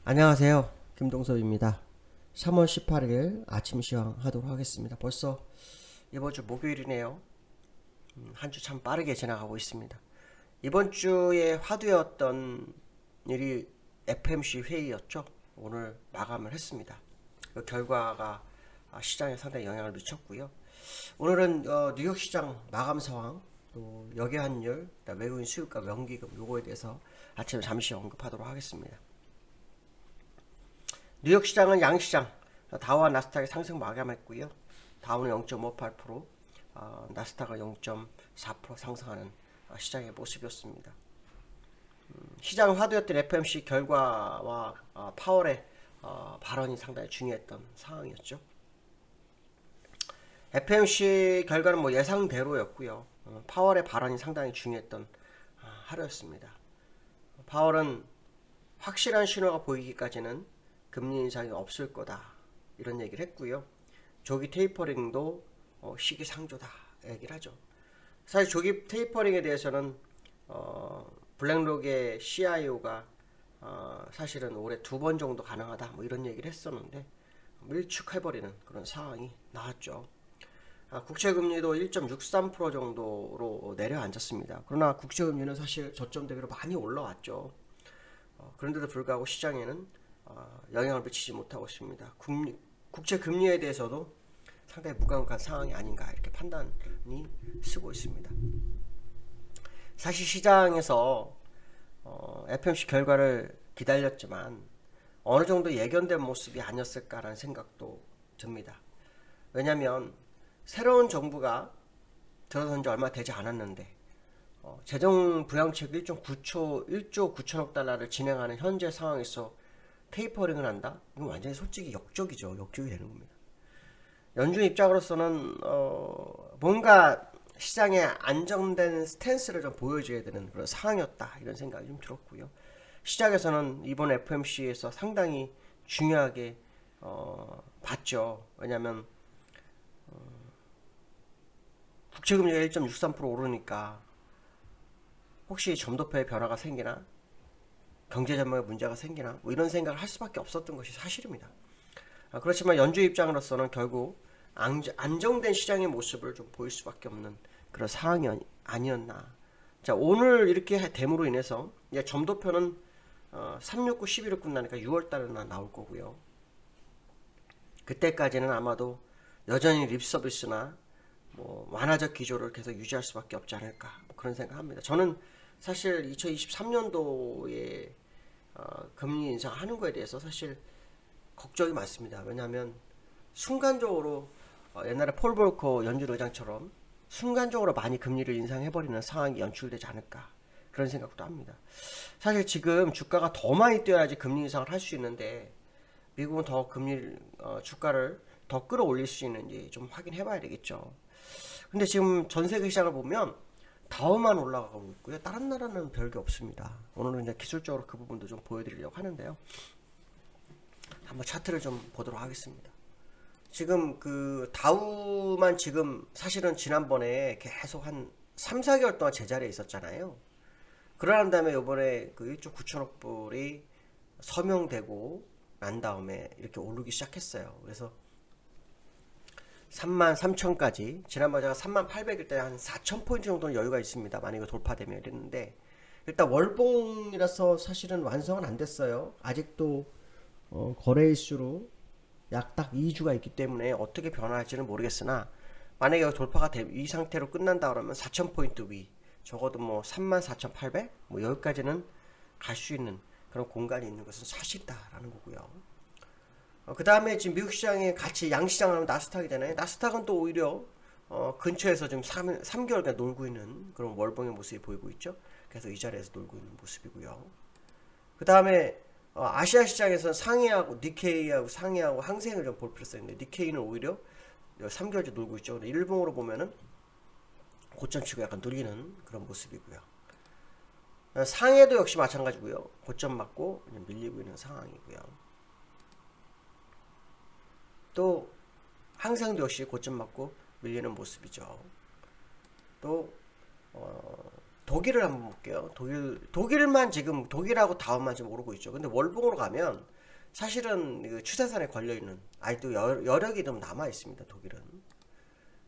안녕하세요. 김동섭입니다. 3월 18일 아침 시황 하도록 하겠습니다. 벌써 이번 주 목요일이네요. 한 주 참 빠르게 지나가고 있습니다. 이번 주에 화두였던 일이 FMC 회의였죠. 오늘 마감을 했습니다. 그 결과가 시장에 상당히 영향을 미쳤고요. 오늘은 뉴욕 시장 마감 상황, 또 역외환율, 외국인 수입과 연기금 요거에 대해서 아침에 잠시 언급하도록 하겠습니다. 뉴욕 시장은 양시장, 다우와 나스닥이 상승 마감했고요. 다우는 0.58%, 나스닥은 0.4% 상승하는 시장의 모습이었습니다. 시장 화두였던 FMC 결과와 파월의 발언이 상당히 중요했던 상황이었죠. FMC 결과는 뭐 예상대로였고요. 파월의 발언이 상당히 중요했던 하루였습니다. 파월은 확실한 신호가 보이기까지는 금리 인상이 없을 거다 이런 얘기를 했고요. 조기 테이퍼링도 시기상조다 얘기를 하죠. 사실 조기 테이퍼링에 대해서는 블랙록의 CIO가 사실은 올해 2번 정도 가능하다 뭐 이런 얘기를 했었는데 밀축해버리는 그런 상황이 나왔죠. 국채금리도 1.63% 정도로 내려앉았습니다. 그러나 국채금리는 사실 저점 대비로 많이 올라왔죠. 그런데도 불구하고 시장에는 영향을 미치지 못하고 있습니다. 국채 금리에 대해서도 상당히 무감각한 상황이 아닌가 이렇게 판단이 쓰고 있습니다. 사실 시장에서 FMC 결과를 기다렸지만 어느 정도 예견된 모습이 아니었을까라는 생각도 듭니다. 왜냐하면 새로운 정부가 들어선 지 얼마 되지 않았는데 재정 부양책 1조 9천억 달러를 진행하는 현재 상황에서 테이퍼링을 한다? 이건 완전히 솔직히 역적이죠. 역적이 되는 겁니다. 연준 입장으로서는 뭔가 시장에 안정된 스탠스를 좀 보여줘야 되는 그런 상황이었다 이런 생각이 좀 들었고요. 시장에서는 이번 FMC에서 상당히 중요하게 봤죠. 왜냐하면 국채금리가 1.63% 오르니까 혹시 점도표에 변화가 생기나 경제 전망에 문제가 생기나 뭐 이런 생각을 할 수밖에 없었던 것이 사실입니다. 그렇지만 연주 입장으로서는 결국 안정된 시장의 모습을 좀 보일 수밖에 없는 그런 상황이 아니었나. 자, 오늘 이렇게 됨으로 인해서 점도표는 369, 11을 끝나니까 6월 달에나 나올 거고요. 그때까지는 아마도 여전히 립 서비스나 뭐 완화적 기조를 계속 유지할 수밖에 없지 않을까 뭐 그런 생각합니다. 저는 사실 2023년도에 금리 인상하는 거에 대해서 사실 걱정이 많습니다. 왜냐하면 순간적으로 옛날에 폴 볼커 연준 의장처럼 순간적으로 많이 금리를 인상해버리는 상황이 연출되지 않을까 그런 생각도 합니다. 사실 지금 주가가 더 많이 뛰어야지 금리 인상을 할 수 있는데 미국은 더 금리 주가를 더 끌어올릴 수 있는지 좀 확인해봐야 되겠죠. 근데 지금 전 세계 시장을 보면 다우만 올라가고 있고요. 다른 나라는 별게 없습니다. 오늘은 이제 기술적으로 그 부분도 좀 보여드리려고 하는데요. 한번 차트를 좀 보도록 하겠습니다. 지금 그 다우만 지금 사실은 지난번에 계속 한 3, 4개월 동안 제자리에 있었잖아요. 그러한 다음에 이번에 그 1조 9천억 불이 서명되고 난 다음에 이렇게 오르기 시작했어요. 그래서 33,000까지 지난번에 제가 3800일 때 한 4,000포인트 정도는 여유가 있습니다. 만약에 돌파되면 이랬는데 일단 월봉이라서 사실은 완성은 안 됐어요. 아직도 거래 일수로 약 딱 2주가 있기 때문에 어떻게 변화할지는 모르겠으나 만약에 돌파가 이 상태로 끝난다 그러면 4,000포인트 위 적어도 뭐 34,800? 뭐 여기까지는 갈 수 있는 그런 공간이 있는 것은 사실이다라는 거고요. 그 다음에 지금 미국 시장에 같이 양시장을 하면 나스닥이잖아요. 나스닥은 또 오히려 근처에서 지금 3개월간 놀고 있는 그런 월봉의 모습이 보이고 있죠. 그래서 이 자리에서 놀고 있는 모습이고요. 그 다음에 아시아 시장에서는 상해하고 니케이하고 상해하고 항생을 좀 볼 필요성이 있는데 니케이는 오히려 3개월째 놀고 있죠. 일봉으로 보면은 고점 치고 약간 누리는 그런 모습이고요. 상해도 역시 마찬가지고요. 고점 맞고 밀리고 있는 상황이고요. 또 항상도 역시 고점 맞고 밀리는 모습이죠. 또 독일을 한번 볼게요. 독일만 지금 독일하고 다음만 지금 오르고 있죠. 근데 월봉으로 가면 사실은 그 추세선에 걸려 있는 아직도 여력이 좀 남아 있습니다. 독일은.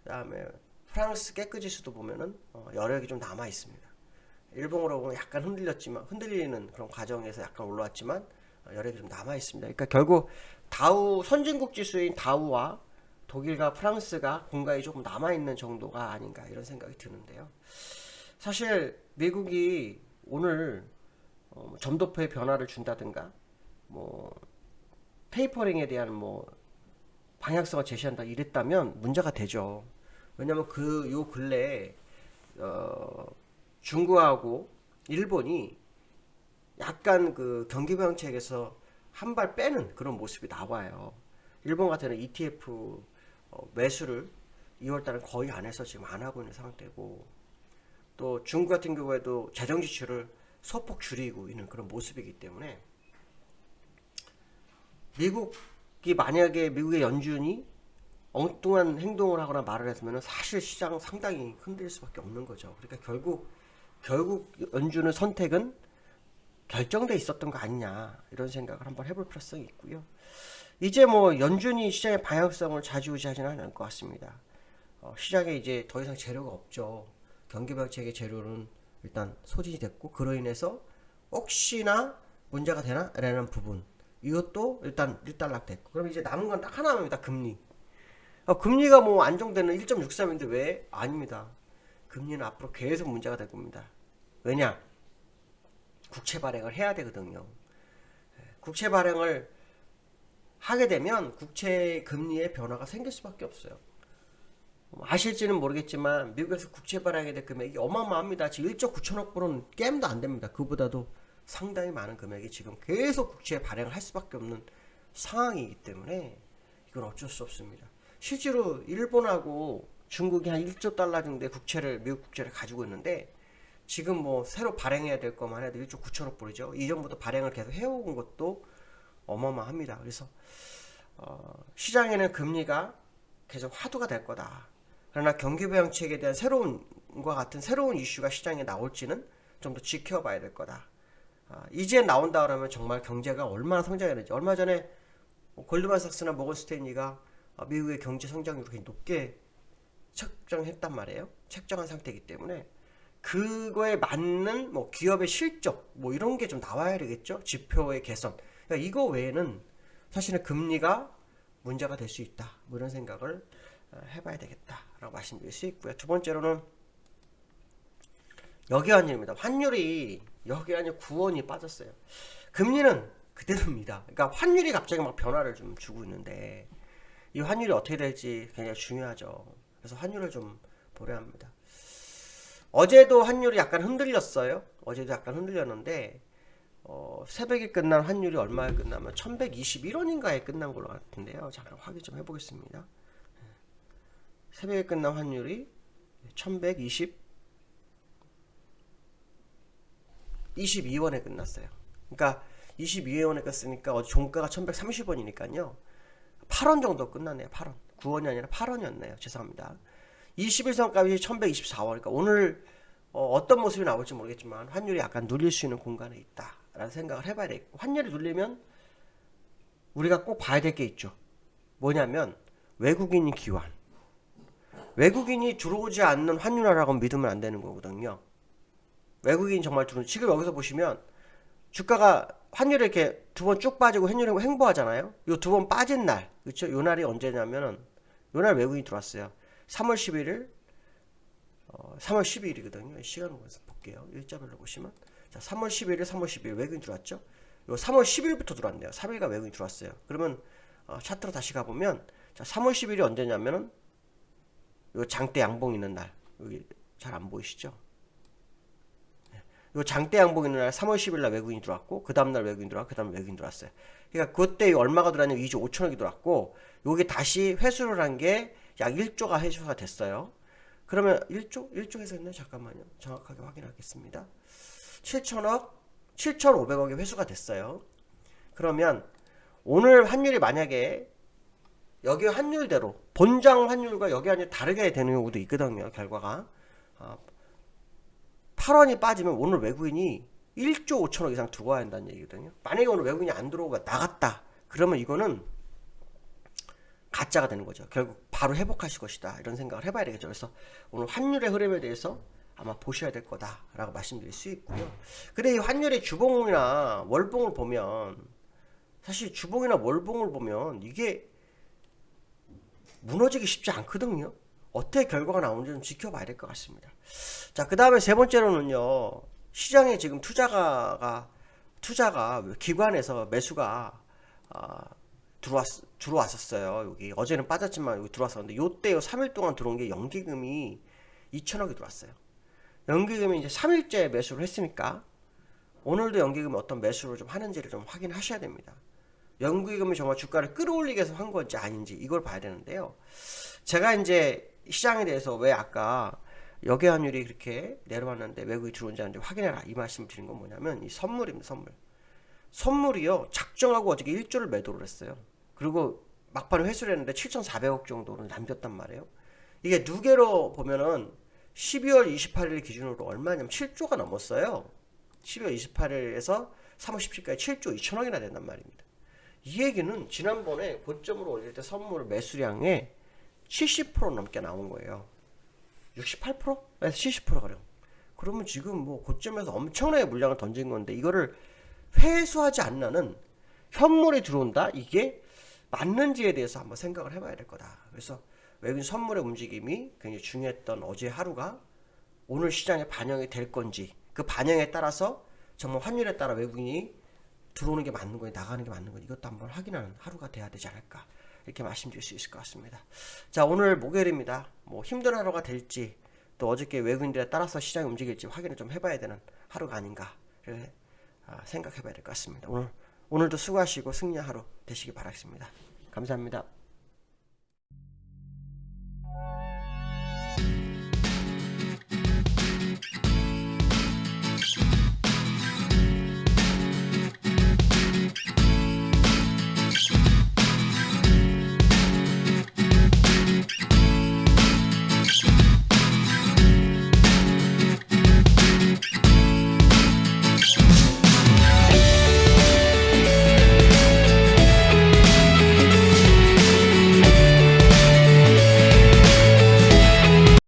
그다음에 프랑스 깨끗 지수도 보면은 여력이 좀 남아 있습니다. 일봉으로 보면 약간 흔들리는 그런 과정에서 약간 올라왔지만 여력이 좀 남아 있습니다. 그러니까 결국 다우 선진국 지수인 다우와 독일과 프랑스가 공간이 조금 남아 있는 정도가 아닌가 이런 생각이 드는데요. 사실 미국이 오늘 점도표의 변화를 준다든가 뭐 테이퍼링에 대한 뭐 방향성을 제시한다 이랬다면 문제가 되죠. 왜냐면 요 근래에 중국하고 일본이 약간 그 경기 부양책에서 한 발 빼는 그런 모습이 나와요. 일본 같은 경우는 ETF 매수를 2월달은 거의 안 해서 지금 안 하고 있는 상태고, 또 중국 같은 경우에도 재정 지출을 소폭 줄이고 있는 그런 모습이기 때문에 미국의 연준이 엉뚱한 행동을 하거나 말을 했으면 사실 시장 상당히 흔들릴 수밖에 없는 거죠. 그러니까 결국 연준의 선택은 결정돼 있었던 거 아니냐 이런 생각을 한번 해볼 필요성이 있고요. 이제 뭐 연준이 시장의 방향성을 좌지우지하지는 않을 것 같습니다. 시장에 이제 더 이상 재료가 없죠. 경기부양책의 재료는 일단 소진이 됐고, 그로 인해서 혹시나 문제가 되나? 라는 부분, 이것도 일단 일단락됐고, 그럼 이제 남은 건 딱 하나입니다. 금리. 금리가 뭐 안정되는 1.63인데 왜? 아닙니다. 금리는 앞으로 계속 문제가 될 겁니다. 왜냐? 국채 발행을 해야 되거든요. 국채 발행을 하게 되면 국채 금리의 변화가 생길 수밖에 없어요. 아실지는 모르겠지만 미국에서 국채 발행에 대한 금액이 어마어마합니다. 지금 1조 9천억 불은 게임도 안 됩니다. 그보다도 상당히 많은 금액이 지금 계속 국채 발행을 할 수밖에 없는 상황이기 때문에 이건 어쩔 수 없습니다. 실제로 일본하고 중국이 한 1조 달러 정도의 미국 국채를 가지고 있는데, 지금 뭐 새로 발행해야 될 것만 해도 1조 9천억 불이죠. 이전부터 발행을 계속 해오는 것도 어마어마합니다. 그래서 시장에는 금리가 계속 화두가 될 거다. 그러나 경기부양책에 대한 새로운과 같은 새로운 이슈가 시장에 나올지는 좀 더 지켜봐야 될 거다. 이제 나온다 그러면 정말 경제가 얼마나 성장했는지. 얼마 전에 골드만삭스나 모건스탠리가 미국의 경제 성장률을 굉장히 높게 책정했단 말이에요. 책정한 상태이기 때문에 그거에 맞는 뭐 기업의 실적 뭐 이런 게 좀 나와야 되겠죠. 지표의 개선. 그러니까 이거 외에는 사실은 금리가 문제가 될 수 있다. 뭐 이런 생각을 해봐야 되겠다라고 말씀드릴 수 있고요. 두 번째로는 여기환율입니다. 환율이 여기환율 9원이 빠졌어요. 금리는 그대로입니다. 그러니까 환율이 갑자기 막 변화를 좀 주고 있는데 이 환율이 어떻게 될지 굉장히 중요하죠. 그래서 환율을 좀 보려 합니다. 어제도 환율이 약간 흔들렸어요. 어제도 약간 흔들렸는데 새벽에 끝난 환율이 얼마에 끝나면 1121원인가에 끝난 걸로 같은데요. 잠깐 확인 좀 해보겠습니다. 새벽에 끝난 환율이 22원에 끝났어요. 그러니까 22원에 끝났으니까 어제 종가가 1130원이니까요. 8원 정도 끝났네요. 8원. 9원이 아니라 8원이었네요. 죄송합니다. 21선 값이 1124원. 그러니까 오늘 어떤 모습이 나올지 모르겠지만 환율이 약간 눌릴 수 있는 공간에 있다라는 생각을 해봐야 되겠고, 환율이 눌리면 우리가 꼭 봐야 될 게 있죠. 뭐냐면 외국인이 기환. 외국인이 들어오지 않는 환율화라고 믿으면 안 되는 거거든요. 외국인이 정말 지금 여기서 보시면 주가가 환율이 이렇게 두 번 쭉 빠지고 환율이 횡보하잖아요. 요 두 번 빠진 날, 그렇죠? 요 날이 언제냐면은 요 날 외국인이 들어왔어요. 3월 11일, 3월 12일이거든요. 시간을 볼게요. 일자별로 보시면, 자, 3월 11일, 3월 12일 외국인 들어왔죠. 요 3월 10일부터 들어왔네요. 3일간 외국인이 들어왔어요. 그러면 차트로 다시 가보면, 자, 3월 10일이 언제냐면은 요 장대 양봉 있는 날, 여기 잘 안 보이시죠? 요 장대 양봉 있는 날 3월 10일 날 외국인이 들어왔고, 그 다음날 외국인 들어왔고, 그 다음 외국인 들어왔어요. 그러니까 그때 얼마가 들어왔냐면 2조 5천억이 들어왔고, 요게 다시 회수를 한 게 약 1조가 회수가 됐어요. 그러면 1조? 1조 회수했나요? 잠깐만요. 정확하게 확인하겠습니다. 7,500억이 회수가 됐어요. 그러면 오늘 환율이 만약에 여기 환율대로 본장 환율과 여기 환율이 다르게 되는 경우도 있거든요. 결과가 8월 8원이 빠지면 오늘 외국인이 1조 5천억 이상 들어와야 한다는 얘기거든요. 만약에 오늘 외국인이 안 들어오고 나갔다. 그러면 이거는 가짜가 되는 거죠. 결국 바로 회복하실 것이다. 이런 생각을 해봐야 되겠죠. 그래서 오늘 환율의 흐름에 대해서 아마 보셔야 될 거다라고 말씀드릴 수 있고요. 근데 이 환율의 주봉이나 월봉을 보면 사실 주봉이나 월봉을 보면 이게 무너지기 쉽지 않거든요. 어떻게 결과가 나오는지 좀 지켜봐야 될 것 같습니다. 자, 그 다음에 세 번째로는요. 시장에 지금 투자가 기관에서 매수가 들어왔었어요. 여기 어제는 빠졌지만 여기 들어왔었는데 요때 3일 동안 들어온 게 연기금이 2천억이 들어왔어요. 연기금이 이제 3일째 매수를 했으니까 오늘도 연기금이 어떤 매수를 좀 하는지를 좀 확인하셔야 됩니다. 연기금이 정말 주가를 끌어올리기 위해서 한 건지 아닌지 이걸 봐야 되는데요. 제가 이제 시장에 대해서 왜 아까 역외환율이 그렇게 내려왔는데 외국이 들어온지 아닌지 확인해라 이 말씀을 드린 건 뭐냐면 이 선물입니다. 선물이요 작정하고 어저께 1조를 매도를 했어요. 그리고 막판에 회수를 했는데 7,400억 정도를 남겼단 말이에요. 이게 누계로 보면은 12월 28일 기준으로 얼마냐면 7조가 넘었어요. 12월 28일에서 3월 17일까지 7조 2천억이나 된단 말입니다. 이 얘기는 지난번에 고점으로 올릴 때 선물 매수량의 70% 넘게 나온 거예요. 68%에서 70% 가량. 그러면 지금 뭐 고점에서 엄청나게 물량을 던진 건데 이거를 회수하지 않는 현물이 들어온다? 이게 맞는지에 대해서 한번 생각을 해봐야 될 거다. 그래서 외국인 선물의 움직임이 굉장히 중요했던 어제 하루가 오늘 시장에 반영이 될 건지 그 반영에 따라서 정말 환율에 따라 외국인이 들어오는 게 맞는 건지 나가는 게 맞는 건지 이것도 한번 확인하는 하루가 돼야 되지 않을까 이렇게 말씀드릴 수 있을 것 같습니다. 자, 오늘 목요일입니다. 뭐 힘든 하루가 될지 또 어저께 외국인들에 따라서 시장이 움직일지 확인을 좀 해봐야 되는 하루가 아닌가 생각해봐야 될 것 같습니다. 오늘도 수고하시고 승리한 하루 되시기 바라겠습니다. 감사합니다.